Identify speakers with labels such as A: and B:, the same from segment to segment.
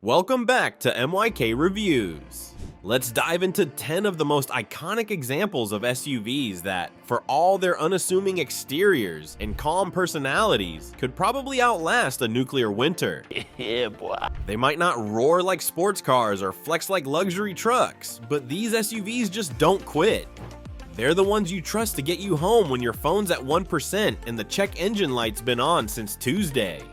A: Welcome back to MYK Reviews. Let's dive into 10 of the most iconic examples of SUVs that, for all their unassuming exteriors and calm personalities, could probably outlast a nuclear winter.
B: Yeah, boy.
A: They might not roar like sports cars or flex like luxury trucks, but these SUVs just don't quit. They're the ones you trust to get you home when your phone's at 1% and the check engine light's been on since Tuesday.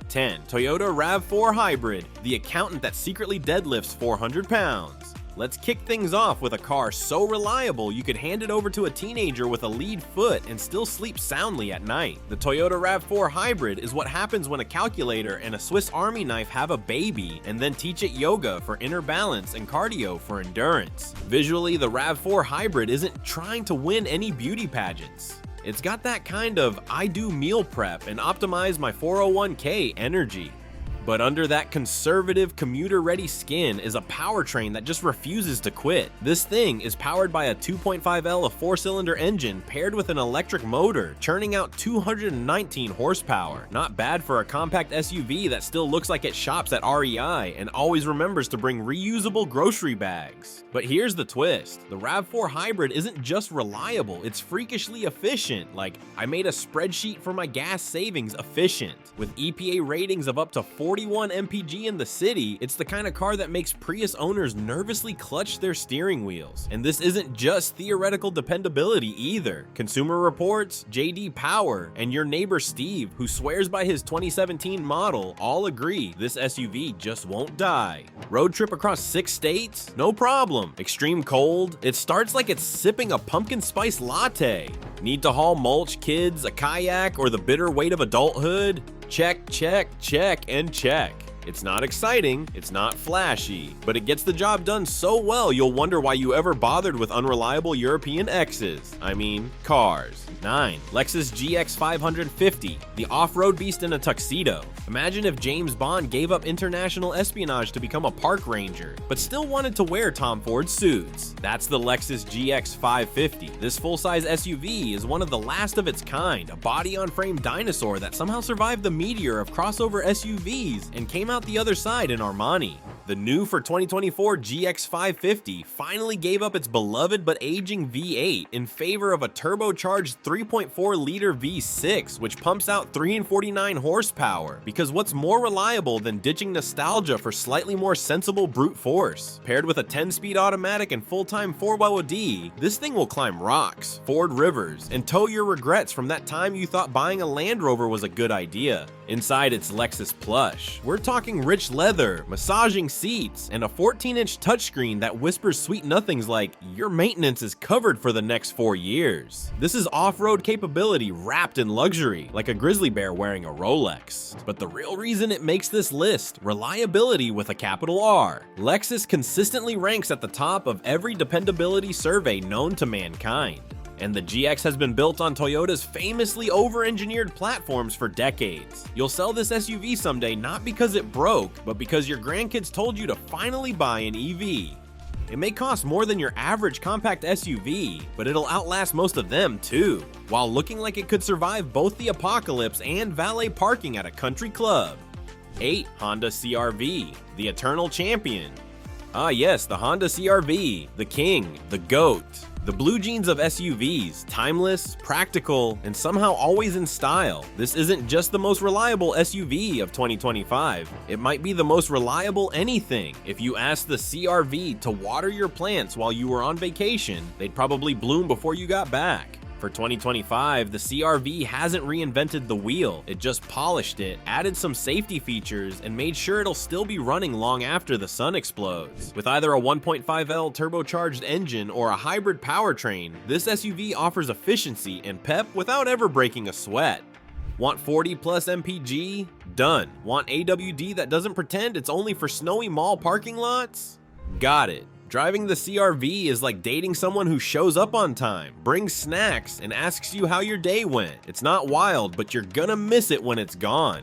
A: 10. Toyota RAV4 Hybrid, the accountant that secretly deadlifts 400 pounds. Let's kick things off with a car so reliable you could hand it over to a teenager with a lead foot and still sleep soundly at night. The Toyota RAV4 Hybrid is what happens when a calculator and a Swiss Army knife have a baby and then teach it yoga for inner balance and cardio for endurance. Visually, the RAV4 Hybrid isn't trying to win any beauty pageants. It's got that kind of I do meal prep and optimize my 401k energy. But under that conservative, commuter-ready skin is a powertrain that just refuses to quit. This thing is powered by a 2.5L, a 4-cylinder engine paired with an electric motor, churning out 219 horsepower. Not bad for a compact SUV that still looks like it shops at REI and always remembers to bring reusable grocery bags. But here's the twist. The RAV4 Hybrid isn't just reliable, it's freakishly efficient. Like, I made a spreadsheet for my gas savings efficient. With EPA ratings of up to 41 mpg in the city, it's the kind of car that makes Prius owners nervously clutch their steering wheels. And this isn't just theoretical dependability either. Consumer Reports, JD Power, and your neighbor Steve, who swears by his 2017 model, all agree this SUV just won't die. Road trip across 6 states? No problem. Extreme cold? It starts like it's sipping a pumpkin spice latte. Need to haul mulch, kids, a kayak, or the bitter weight of adulthood? Check, check, check, and check. It's not exciting, it's not flashy, but it gets the job done so well you'll wonder why you ever bothered with unreliable European X's. I mean, cars. 9. Lexus GX550, the off-road beast in a tuxedo. Imagine if James Bond gave up international espionage to become a park ranger, but still wanted to wear Tom Ford suits. That's the Lexus GX550. This full-size SUV is one of the last of its kind, a body-on-frame dinosaur that somehow survived the meteor of crossover SUVs and came out the other side in Armani. The new for 2024 GX550 finally gave up its beloved but aging V8 in favor of a turbocharged 3.4-liter V6, which pumps out 349 horsepower. Because what's more reliable than ditching nostalgia for slightly more sensible brute force? Paired with a 10-speed automatic and full-time 4WD, this thing will climb rocks, ford rivers, and tow your regrets from that time you thought buying a Land Rover was a good idea. Inside its Lexus plush, we're talking rich leather, massaging seats, and a 14-inch touchscreen that whispers sweet nothings like, your maintenance is covered for the next 4 years. This is off-road capability wrapped in luxury, like a grizzly bear wearing a Rolex. But the real reason it makes this list, reliability with a capital R. Lexus consistently ranks at the top of every dependability survey known to mankind. And the GX has been built on Toyota's famously over-engineered platforms for decades. You'll sell this SUV someday not because it broke, but because your grandkids told you to finally buy an EV. It may cost more than your average compact SUV, but it'll outlast most of them too, while looking like it could survive both the apocalypse and valet parking at a country club. 8. Honda CR-V, the eternal champion. Ah yes, the Honda CR-V, the king, the GOAT. The blue jeans of SUVs, timeless, practical, and somehow always in style. This isn't just the most reliable SUV of 2025, it might be the most reliable anything. If you asked the CR-V to water your plants while you were on vacation, they'd probably bloom before you got back. For 2025, the CR-V hasn't reinvented the wheel, it just polished it, added some safety features, and made sure it'll still be running long after the sun explodes. With either a 1.5L turbocharged engine or a hybrid powertrain, this SUV offers efficiency and pep without ever breaking a sweat. Want 40 plus mpg? Done. Want AWD that doesn't pretend it's only for snowy mall parking lots? Got it. Driving the CR-V is like dating someone who shows up on time, brings snacks, and asks you how your day went. It's not wild, but you're gonna miss it when it's gone.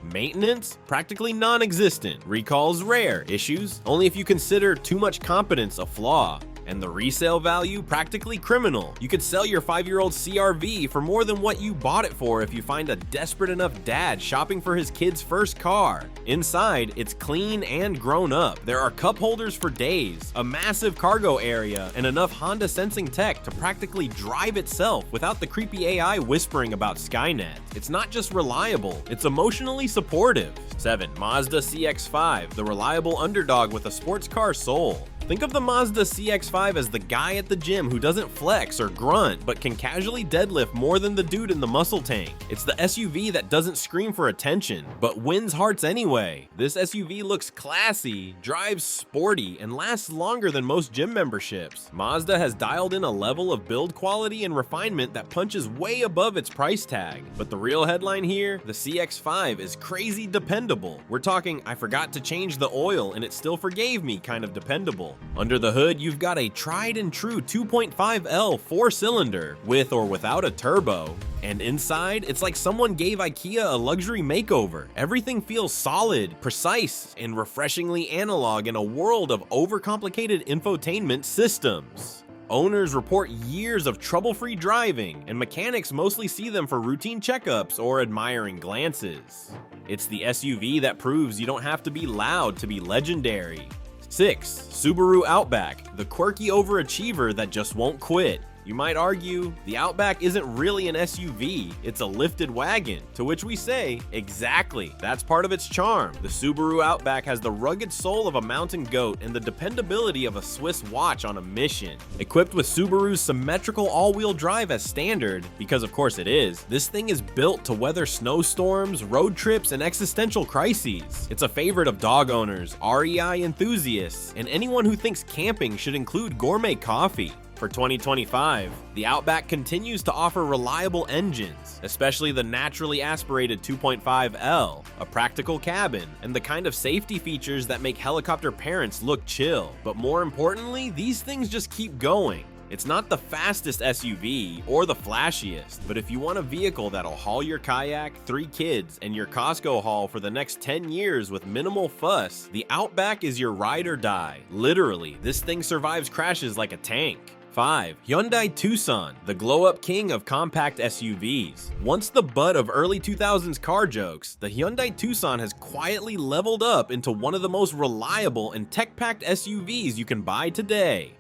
A: Maintenance? Practically non-existent. Recalls rare. Issues? Only if you consider too much competence a flaw. And the resale value, practically criminal. You could sell your 5-year-old CR-V for more than what you bought it for if you find a desperate enough dad shopping for his kid's first car. Inside, it's clean and grown up. There are cup holders for days, a massive cargo area, and enough Honda sensing tech to practically drive itself without the creepy AI whispering about Skynet. It's not just reliable, it's emotionally supportive. 7. Mazda CX5, the reliable underdog with a sports car soul. Think of the Mazda CX5 as the guy at the gym who doesn't flex or grunt, but can casually deadlift more than the dude in the muscle tank. It's the SUV that doesn't scream for attention, but wins hearts anyway. This SUV looks classy, drives sporty, and lasts longer than most gym memberships. Mazda has dialed in a level of build quality and refinement that punches way above its price tag. But the real headline here, the CX5 is crazy dependable. We're talking, I forgot to change the oil and it still forgave me kind of dependable. Under the hood, you've got a tried and true 2.5L 4-cylinder with or without a turbo. And inside, it's like someone gave IKEA a luxury makeover. Everything feels solid, precise, and refreshingly analog in a world of overcomplicated infotainment systems. Owners report years of trouble-free driving, and mechanics mostly see them for routine checkups or admiring glances. It's the SUV that proves you don't have to be loud to be legendary. 6. Subaru Outback, the quirky overachiever that just won't quit. You might argue, the Outback isn't really an SUV, it's a lifted wagon, to which we say, exactly, that's part of its charm. The Subaru Outback has the rugged soul of a mountain goat and the dependability of a Swiss watch on a mission. Equipped with Subaru's symmetrical all-wheel drive as standard, because of course it is, this thing is built to weather snowstorms, road trips, and existential crises. It's a favorite of dog owners, REI enthusiasts, and anyone who thinks camping should include gourmet coffee. For 2025, the Outback continues to offer reliable engines, especially the naturally aspirated 2.5L, a practical cabin, and the kind of safety features that make helicopter parents look chill. But more importantly, these things just keep going. It's not the fastest SUV or the flashiest, but if you want a vehicle that'll haul your kayak, 3 kids, and your Costco haul for the next 10 years with minimal fuss, the Outback is your ride or die. Literally, this thing survives crashes like a tank. 5. Hyundai Tucson, the glow-up king of compact SUVs. Once the butt of early 2000s car jokes, the Hyundai Tucson has quietly leveled up into one of the most reliable and tech-packed SUVs you can buy today.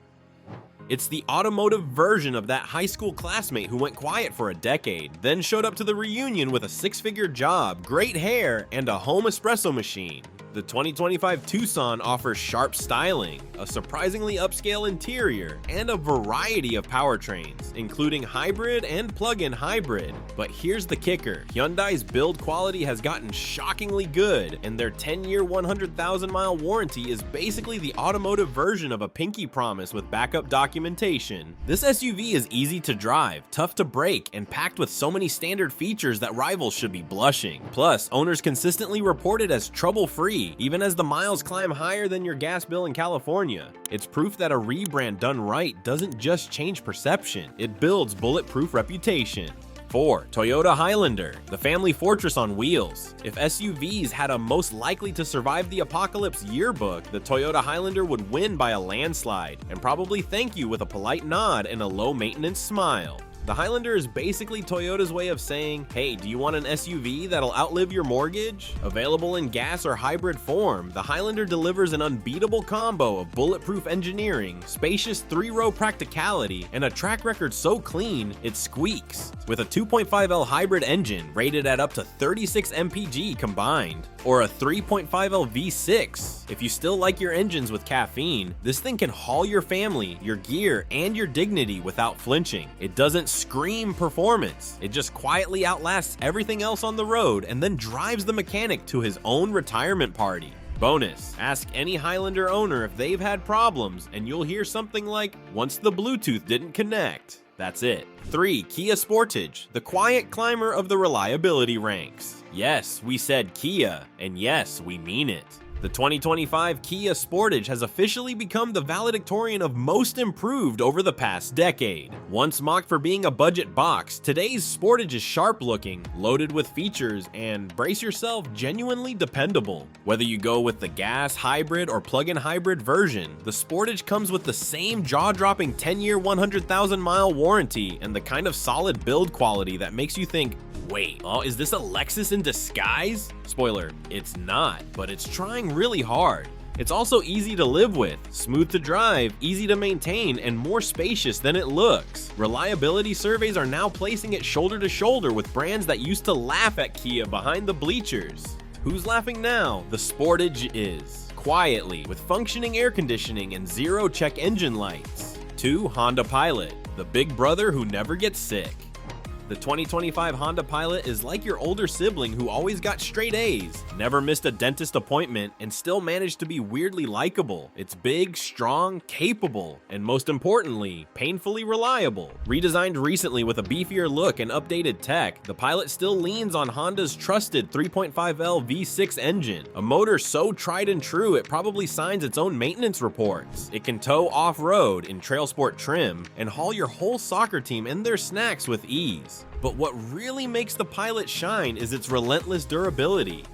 A: It's the automotive version of that high school classmate who went quiet for a decade, then showed up to the reunion with a 6-figure job, great hair, and a home espresso machine. The 2025 Tucson offers sharp styling, a surprisingly upscale interior, and a variety of powertrains, including hybrid and plug-in hybrid. But here's the kicker, Hyundai's build quality has gotten shockingly good, and their 10-year 100,000-mile warranty is basically the automotive version of a pinky promise with backup documentation. This SUV is easy to drive, tough to brake, and packed with so many standard features that rivals should be blushing. Plus, owners consistently report it as trouble-free, even as the miles climb higher than your gas bill in California. It's proof that a rebrand done right doesn't just change perception, it builds bulletproof reputation. 4. Toyota Highlander, the family fortress on wheels. If SUVs had a most likely to survive the apocalypse yearbook, the Toyota Highlander would win by a landslide, and probably thank you with a polite nod and a low-maintenance smile. The Highlander is basically Toyota's way of saying, hey, do you want an SUV that'll outlive your mortgage? Available in gas or hybrid form, the Highlander delivers an unbeatable combo of bulletproof engineering, spacious 3-row practicality, and a track record so clean, it squeaks. With a 2.5L hybrid engine rated at up to 36 mpg combined, or a 3.5L V6. If you still like your engines with caffeine, this thing can haul your family, your gear, and your dignity without flinching. It doesn't scream performance, it just quietly outlasts everything else on the road and then drives the mechanic to his own retirement party. Bonus, ask any Highlander owner if they've had problems and you'll hear something like, once the Bluetooth didn't connect. That's it. 3. Kia Sportage, the quiet climber of the reliability ranks. Yes, we said Kia, and yes, we mean it. The 2025 Kia Sportage has officially become the valedictorian of most improved over the past decade. Once mocked for being a budget box, today's Sportage is sharp-looking, loaded with features, and, brace yourself, genuinely dependable. Whether you go with the gas, hybrid, or plug-in hybrid version, the Sportage comes with the same jaw-dropping 10-year, 100,000-mile warranty and the kind of solid build quality that makes you think, wait, oh, is this a Lexus in disguise? Spoiler, it's not, but it's trying really hard. It's also easy to live with, smooth to drive, easy to maintain, and more spacious than it looks. Reliability surveys are now placing it shoulder to shoulder with brands that used to laugh at Kia behind the bleachers. Who's laughing now? The Sportage is. Quietly, with functioning air conditioning and zero check engine lights. 2. Honda Pilot, the big brother who never gets sick. The 2025 Honda Pilot is like your older sibling who always got straight A's, never missed a dentist appointment, and still managed to be weirdly likable. It's big, strong, capable, and most importantly, painfully reliable. Redesigned recently with a beefier look and updated tech, the Pilot still leans on Honda's trusted 3.5L V6 engine, a motor so tried and true it probably signs its own maintenance reports. It can tow off-road in trail sport trim and haul your whole soccer team and their snacks with ease. But what really makes the Pilot shine is its relentless durability.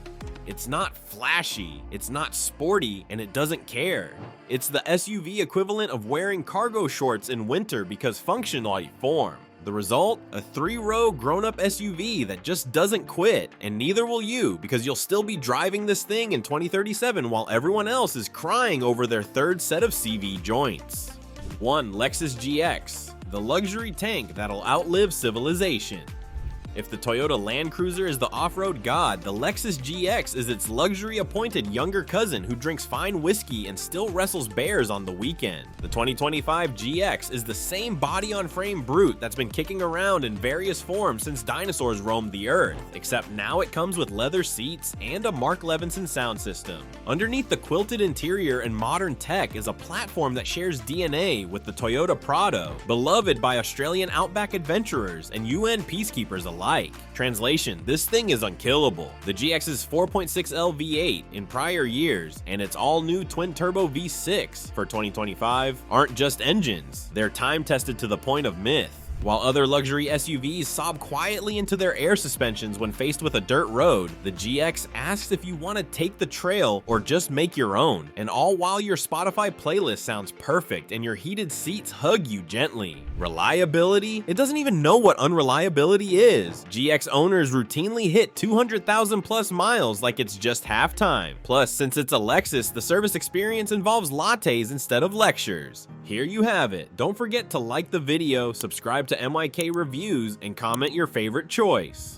A: It's not flashy, it's not sporty, and it doesn't care. It's the SUV equivalent of wearing cargo shorts in winter because functionally form. The result? A 3-row grown-up SUV that just doesn't quit, and neither will you because you'll still be driving this thing in 2037 while everyone else is crying over their third set of CV joints. 1. Lexus GX, the luxury tank that'll outlive civilization. If the Toyota Land Cruiser is the off-road god, the Lexus GX is its luxury-appointed younger cousin who drinks fine whiskey and still wrestles bears on the weekend. The 2025 GX is the same body-on-frame brute that's been kicking around in various forms since dinosaurs roamed the earth, except now it comes with leather seats and a Mark Levinson sound system. Underneath the quilted interior and modern tech is a platform that shares DNA with the Toyota Prado, beloved by Australian Outback adventurers and UN peacekeepers alike. Translation, this thing is unkillable. The GX's 4.6L V8 in prior years and its all-new twin-turbo V6 for 2025 aren't just engines, they're time-tested to the point of myth. While other luxury SUVs sob quietly into their air suspensions when faced with a dirt road, the GX asks if you want to take the trail or just make your own, and all while your Spotify playlist sounds perfect and your heated seats hug you gently. Reliability? It doesn't even know what unreliability is. GX owners routinely hit 200,000 plus miles like it's just halftime. Plus, since it's a Lexus, the service experience involves lattes instead of lectures. Here you have it. Don't forget to like the video, subscribe to MYK Reviews, and comment your favorite choice.